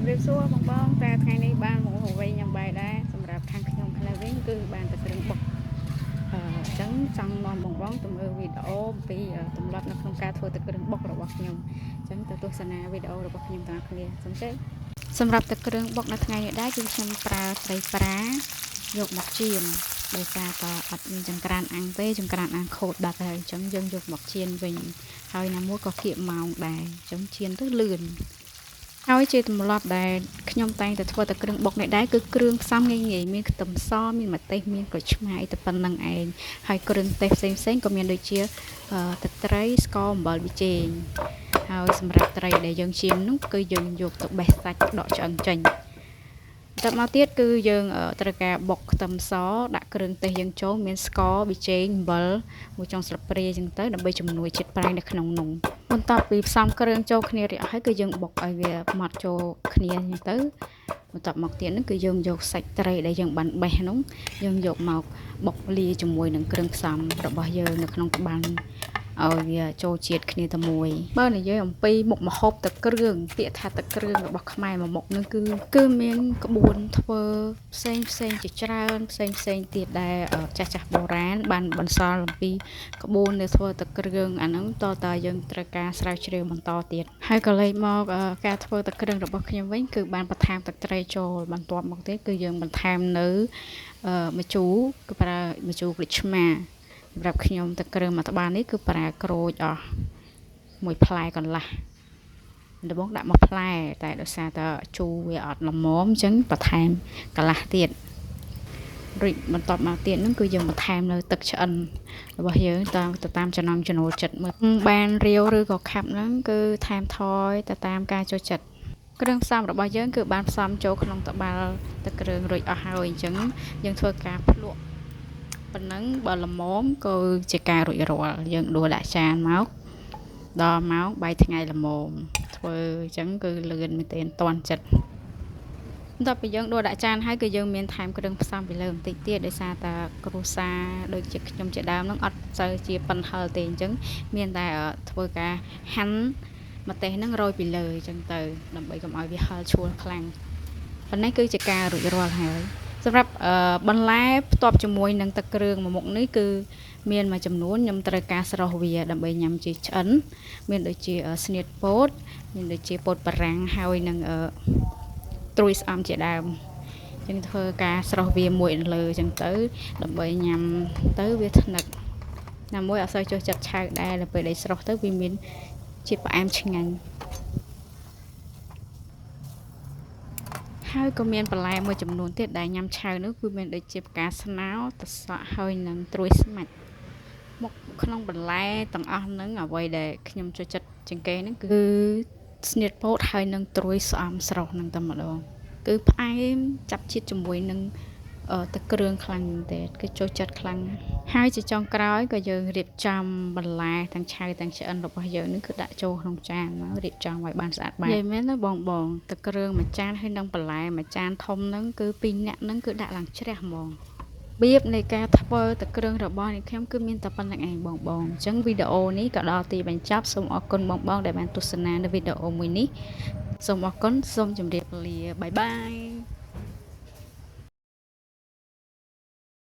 ជំរាបសួរបងតែថ្ងៃនេះបានមកហូបវិញញ៉ាំបាយដែរសម្រាប់ខាងខ្ញុំខ្លះវិញគឺបានតែគ្រឿងបុកអញ្ចឹងចង់នាំបងទៅមើលវីដេអូអំពីទម្លាប់នៅក្នុងការធ្វើទឹកគ្រឿងបុករបស់ខ្ញុំអញ្ចឹងទៅទស្សនាវីដេអូរបស់ខ្ញុំទាំងអស់គ្នាសូមជឿសម្រាប់ទឹកគ្រឿងបុកនៅថ្ងៃនេះដែរគឺខ្ញុំប្រើត្រីប្រាយកមកចៀនដោយសារតែអត់មានចង្ក្រានអាំងទេចង្ក្រានអាំងខូចបាត់ហើយអញ្ចឹងយើងយកមកចៀនវិញហើយណាមួយក៏គៀកម៉ោងដែរអញ្ចឹងចៀនទៅលឿនហើយជាទម្លាប់ដែលខ្ញុំតែងតែធ្វើតែគ្រឿងបុកនេះដែរគឺគ្រឿងផ្សំងាយៗមានខ្ទឹមសមានម្ទេសមានក្រូចឆ្មាតែប៉ុណ្្នឹងឯងហើយគ្រឿងទេសផ្សេងៗក៏មានដូចជាទឹកត្រីស្ករអំបិលប៊ីចេងហើយសម្រាប់ត្រីដែលយើងចៀននោះគឺយើងយកទៅបេះសាច់ដកឆ្អឹងចេញបន្ទាប់មកទៀតគឺយើងត្រូវការបុកខ្ទឹមសដាក់គ្រឿងទេសយើងចូលមានស្ករប៊ីចេងអំបិលមួយចុងស្លាបព្រាអញ្ចឹងទៅដើម្បីជំនួយជាតិប្រៃនៅក្នុងនំបន្ទាប់ពីផ្សំគ្រឿងចូលគ្នារួចហើយគឺយើងបុកឲ្យវាម៉ត់ចូលគ្នាអញ្ចឹងទៅបន្ទាប់មកទៀតហ្នឹងគឺយើងយកសាច់ត្រីដែលយើងបានបេះនោះយើងយកមកបុកលាយជាមួយនឹងគ្រឿងផ្សំរបស់យើងនៅក្នុងត្បាល់ឲ្យវាចូលជាតិគ្នាទៅមួយបើនិយាយអំពីមុខម្ហូបទឹកគ្រឿងពាក្យថាទឹកគ្រឿងរបស់ខ្មែរមួយមុខនោះគឺមានក្បួនធ្វើផ្សេងជាច្រើនផ្សេងទៀតដែលចាស់បុរាណបានបន្សល់អំពីក្បួននៅធ្វើទឹកគ្រឿងអាហ្នឹងតើយើងត្រូវការស្រាវជ្រាវបន្តទៀតហើយក៏លេខមកការធ្វើទឹកគ្រឿងរបស់ខ្ញុំវិញគឺបានបន្ថែមទឹកត្រីចូលបន្ទាប់មកទៀតគឺយើងបន្ថែមនៅម្ជូរគឺប្រើម្ជូរក្រូចឆ្មាសម្រាប់ខ្ញុំទឹកគ្រឿងមួយត្បាល់នេះគឺប្រើក្រូចអស់មួយផ្លែកន្លះដំបងដាក់មួយផ្លែតែដោយសារតែជូរវាអត់ល្មមអញ្ចឹងបន្ថែមកន្លះទៀតរួចបន្ទាប់មកទៀតហ្នឹងគឺយើងបន្ថែមនៅទឹកឆ្អិនរបស់យើងទៅតាមចំណង់ចំណូលចិត្តមើលបានរាវឬក៏ខាប់ហ្នឹងគឺថែមថយទៅតាមការចូលចិត្តគ្រឿងផ្សំរបស់យើងគឺបានផ្សំចូលក្នុងត្បាល់ទឹកគ្រឿងរួចអស់ហើយអញ្ចឹងយើងធ្វើការភ្លក្សប៉ុណ្ណឹងបើល្មមក៏ជាការរួចរាល់យើងដួសដាក់ចានមកដល់ម៉ោងបាយថ្ងៃល្មមធ្វើអញ្ចឹងគឺលឿនមែនទែនតាន់ចិត្តបន្ទាប់ពីយើងដួសដាក់ចានហើយគឺយើងមានថែមគ្រឿងផ្សំពីលើបន្តិចទៀតដោយសារតែគ្រួសារដូចជាខ្ញុំជាដើមហ្នឹងអត់សូវជាប៉ិនហិលទេអញ្ចឹងមានតែធ្វើការហាន់ម្ទេសហ្នឹងរោយពីលើអញ្ចឹងទៅដើម្បីកុំឲ្យវាហិលឈួលខ្លាំងប៉ុន្តែគឺជាការរួចរាល់ហើយសម្រាប់បន្លែផ្ទាប់ជាមួយនឹងទឹកគ្រឿងមួយមុខនេះគឺមានមួយចំនួនខ្ញុំត្រូវការស្រុះវាដើម្បីញ៉ាំជាឆ្អិនមានដូចជាស្នៀតពោតមានដូចជាពោតបារាំងហើយនឹងត្រួយស្អំជាដើមអញ្ចឹងធ្វើការស្រុះវាមួយលើអញ្ចឹងទៅដើម្បីញ៉ាំទៅវាថ្នឹកណាមួយអត់សូវចូលចិត្តឆៅដែរដល់ពេលដែលស្រុះទៅវាមានជាតិផ្អែមឆ្ងាញ់ហើយក៏មានបន្លែមួយចំនួនទៀតដែលញ៉ាំឆៅនោះគឺមានដូចជាផ្កាស្នោត្រសក់ហើយនឹងត្រួយស្មាច់មកក្នុងបន្លែទាំងអស់ហ្នឹងអ្វីដែលខ្ញុំចូលចិត្តជាងគេហ្នឹងគឺស្នៀតពោតហើយនឹងត្រួយស្អំស្រស់ហ្នឹងតែម្ដងគឺផ្អែមចាប់ជាតិជាមួយនឹងទឹកគ្រឿងខ្លាំងមែនទេគឺចូលចិត្តខ្លាំងហើយជាចុងក្រោយក៏យើងរៀបចំបន្លែទាំងឆៅទាំងឆ្អិនរបស់យើងនេះគឺដាក់ចូលក្នុងចានមករៀបចំឲ្យបានស្អាតបាតនិយាយមែនណាបងទឹកគ្រឿងមួយចានហើយនឹងបន្លែមួយចានធំហ្នឹងគឺ2នាក់ហ្នឹងគឺដាក់ឡើងជ្រះហ្មងរបៀបនៃការធ្វើទឹកគ្រឿងរបស់នេះខ្ញុំគឺមានតែប៉ុណ្្នឹងឯងបងអញ្ចឹងវីដេអូនេះក៏ដល់ទីបញ្ចប់សូមអរគុណបងដែលបានទស្សនានៅវីដេអូមួយនេះសូមអរគុណសូមជម្រាបលាបាយបាយ